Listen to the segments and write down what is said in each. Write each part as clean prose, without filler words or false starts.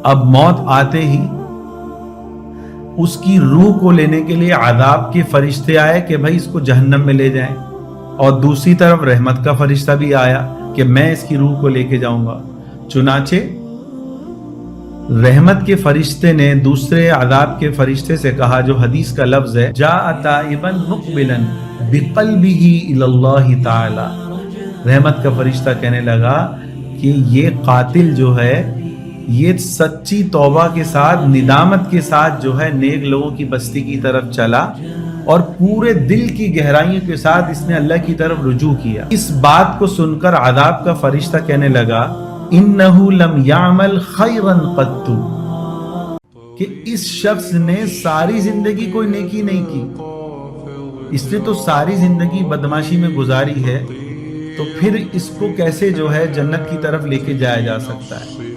اب موت آتے ہی اس کی روح کو لینے کے لیے عذاب کے فرشتے آئے کہ بھائی اس کو جہنم میں لے جائیں، اور دوسری طرف رحمت کا فرشتہ بھی آیا کہ میں اس کی روح کو لے کے جاؤں گا۔ چنانچہ رحمت کے فرشتے نے دوسرے عذاب کے فرشتے سے کہا، جو حدیث کا لفظ ہے، جاء تائبا مقبلا بقلبہ الی اللہ تعالی، رحمت کا فرشتہ کہنے لگا کہ یہ قاتل جو ہے یہ سچی توبہ کے ساتھ، ندامت کے ساتھ جو ہے نیک لوگوں کی بستی کی طرف چلا، اور پورے دل کی گہرائیوں کے ساتھ اس نے اللہ کی طرف رجوع کیا۔ اس بات کو سن کر عذاب کا فرشتہ کہنے لگا، انہو لم یعمل خیرا قط، کہ اس شخص نے ساری زندگی کوئی نیکی نہیں کی، اس نے تو ساری زندگی بدماشی میں گزاری ہے، تو پھر اس کو کیسے جو ہے جنت کی طرف لے کے جایا جا سکتا ہے؟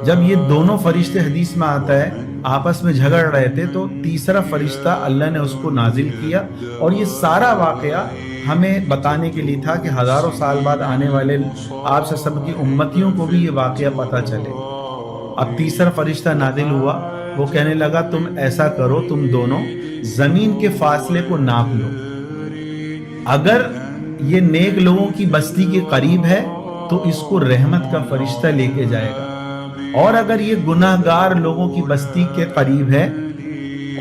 جب یہ دونوں فرشتے، حدیث میں آتا ہے، آپس میں جھگڑ رہے تھے، تو تیسرا فرشتہ اللہ نے اس کو نازل کیا، اور یہ سارا واقعہ ہمیں بتانے کے لیے تھا کہ ہزاروں سال بعد آنے والے آپ سے سب کی امتیوں کو بھی یہ واقعہ پتہ چلے۔ اب تیسرا فرشتہ نازل ہوا، وہ کہنے لگا تم ایسا کرو، تم دونوں زمین کے فاصلے کو ناپ لو، اگر یہ نیک لوگوں کی بستی کے قریب ہے تو اس کو رحمت کا فرشتہ لے کے جائے گا، اور اگر یہ گناہ گار لوگوں کی بستی کے قریب ہے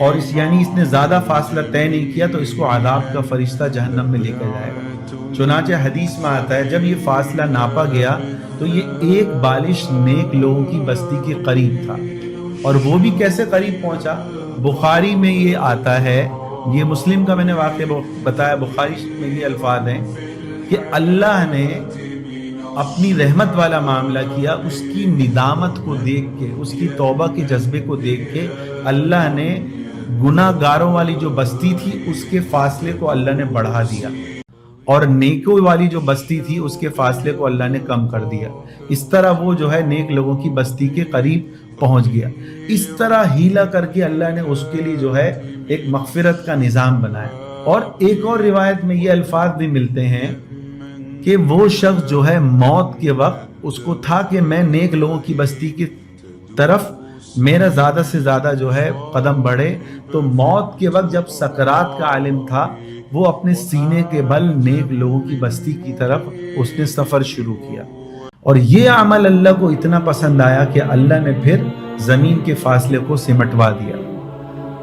اور اس نے زیادہ فاصلہ طے نہیں کیا، تو اس کو عذاب کا فرشتہ جہنم میں لے کے جائے گا۔ چنانچہ حدیث میں آتا ہے، جب یہ فاصلہ ناپا گیا تو یہ ایک بالش نیک لوگوں کی بستی کے قریب تھا، اور وہ بھی کیسے قریب پہنچا؟ بخاری میں یہ آتا ہے، یہ مسلم کا میں نے واقعہ بتایا، بخاری میں یہ الفاظ ہیں کہ اللہ نے اپنی رحمت والا معاملہ کیا، اس کی ندامت کو دیکھ کے، اس کی توبہ کے جذبے کو دیکھ کے اللہ نے گناہ گاروں والی جو بستی تھی اس کے فاصلے کو اللہ نے بڑھا دیا، اور نیکوں والی جو بستی تھی اس کے فاصلے کو اللہ نے کم کر دیا۔ اس طرح وہ جو ہے نیک لوگوں کی بستی کے قریب پہنچ گیا۔ اس طرح ہیلا کر کے اللہ نے اس کے لیے جو ہے ایک مغفرت کا نظام بنایا۔ اور ایک اور روایت میں یہ الفاظ بھی ملتے ہیں کہ وہ شخص جو ہے موت کے وقت اس کو تھا کہ میں نیک لوگوں کی بستی کی طرف میرا زیادہ سے زیادہ جو ہے قدم بڑھے، تو موت کے وقت جب سکرات کا عالم تھا، وہ اپنے سینے کے بل نیک لوگوں کی بستی کی طرف اس نے سفر شروع کیا، اور یہ عمل اللہ کو اتنا پسند آیا کہ اللہ نے پھر زمین کے فاصلے کو سمٹوا دیا۔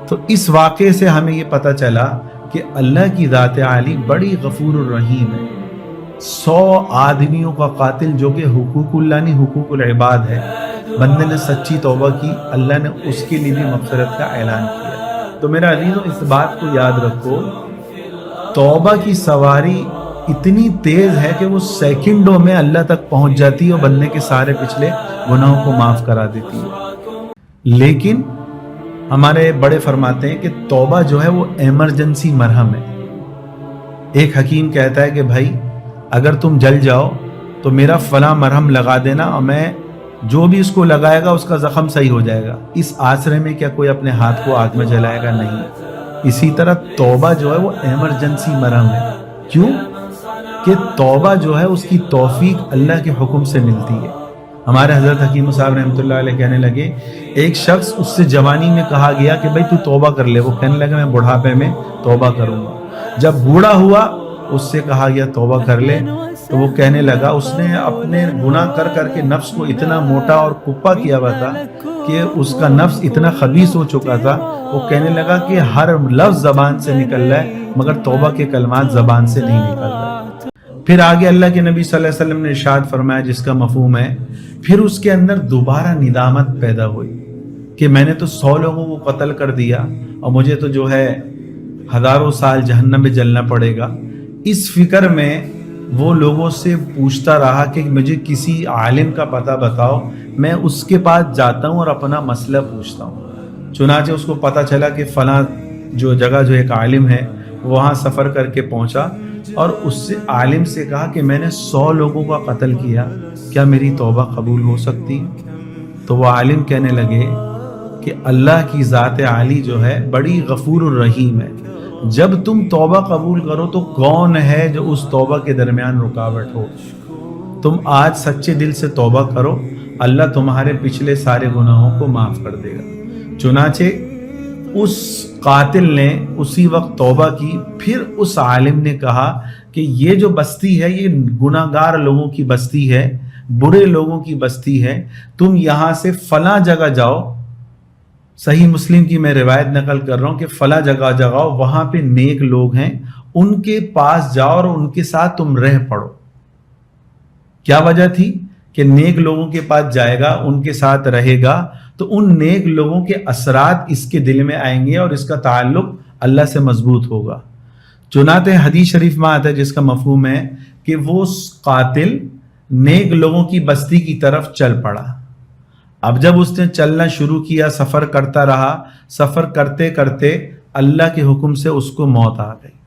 تو اس واقعے سے ہمیں یہ پتہ چلا کہ اللہ کی ذات عالی بڑی غفور الرحیم ہے۔ 100 آدمیوں کا قاتل جو کہ حقوق اللہ نہیں حقوق العباد ہے، بندے نے سچی توبہ کی، اللہ نے اس کے لیے بھی مغفرت کا اعلان کیا۔ تو میرا عزیزو، اس بات کو یاد رکھو، توبہ کی سواری اتنی تیز ہے کہ وہ سیکنڈوں میں اللہ تک پہنچ جاتی ہے اور بندے کے سارے پچھلے گناہوں کو معاف کرا دیتی ہے۔ لیکن ہمارے بڑے فرماتے ہیں کہ توبہ جو ہے وہ ایمرجنسی مرہم ہے۔ ایک حکیم کہتا ہے کہ بھائی اگر تم جل جاؤ تو میرا فلاں مرہم لگا دینا، اور میں جو بھی اس کو لگائے گا اس کا زخم صحیح ہو جائے گا۔ اس آسرے میں کیا کوئی اپنے ہاتھ کو آگ میں جلائے گا؟ نہیں۔ اسی طرح توبہ جو ہے وہ ایمرجنسی مرہم ہے۔ کیوں کہ توبہ جو ہے اس کی توفیق اللہ کے حکم سے ملتی ہے۔ ہمارے حضرت حکیم صاحب رحمۃ اللہ علیہ کہنے لگے، ایک شخص اس سے جوانی میں کہا گیا کہ بھائی تو توبہ کر لے، وہ کہنے لگا میں بڑھاپے میں توبہ کروں گا۔ جب بوڑھا ہوا اس سے کہا گیا توبہ کر لے، تو وہ کہنے لگا اس نے اپنے گناہ کر کر کے نفس کو اتنا موٹا اور کپا کیا ہوا تھا کہ اس کا نفس اتنا خبیث ہو چکا تھا، وہ کہنے لگا کہ ہر لفظ زبان سے نکل رہا ہے مگر توبہ کے کلمات زبان سے نہیں نکل رہا۔ پھر آگے اللہ کے نبی صلی اللہ علیہ وسلم نے ارشاد فرمایا، جس کا مفہوم ہے، پھر اس کے اندر دوبارہ ندامت پیدا ہوئی کہ میں نے تو 100 لوگوں کو قتل کر دیا اور مجھے تو جو ہے ہزاروں سال جہنم میں جلنا پڑے گا۔ اس فکر میں وہ لوگوں سے پوچھتا رہا کہ مجھے کسی عالم کا پتہ بتاؤ، میں اس کے پاس جاتا ہوں اور اپنا مسئلہ پوچھتا ہوں۔ چنانچہ اس کو پتہ چلا کہ فلاں جو جگہ جو ایک عالم ہے، وہاں سفر کر کے پہنچا اور اس سے عالم سے کہا کہ میں نے 100 لوگوں کا قتل کیا، کیا میری توبہ قبول ہو سکتی؟ تو وہ عالم کہنے لگے کہ اللہ کی ذات عالی جو ہے بڑی غفور الرحیم ہے، جب تم توبہ قبول کرو تو کون ہے جو اس توبہ کے درمیان رکاوٹ ہو؟ تم آج سچے دل سے توبہ کرو، اللہ تمہارے پچھلے سارے گناہوں کو معاف کر دے گا۔ چنانچہ اس قاتل نے اسی وقت توبہ کی۔ پھر اس عالم نے کہا کہ یہ جو بستی ہے یہ گناہگار لوگوں کی بستی ہے، برے لوگوں کی بستی ہے، تم یہاں سے فلاں جگہ جاؤ، صحیح مسلم کی میں روایت نقل کر رہا ہوں کہ فلاں جگہ جاؤ، وہاں پہ نیک لوگ ہیں، ان کے پاس جاؤ اور ان کے ساتھ تم رہ پڑو۔ کیا وجہ تھی کہ نیک لوگوں کے پاس جائے گا، ان کے ساتھ رہے گا تو ان نیک لوگوں کے اثرات اس کے دل میں آئیں گے اور اس کا تعلق اللہ سے مضبوط ہوگا۔ چنانچہ حدیث شریف میں آتا ہے جس کا مفہوم ہے کہ وہ قاتل نیک لوگوں کی بستی کی طرف چل پڑا۔ اب جب اس نے چلنا شروع کیا، سفر کرتا رہا، سفر کرتے کرتے اللہ کے حکم سے اس کو موت آ گئی۔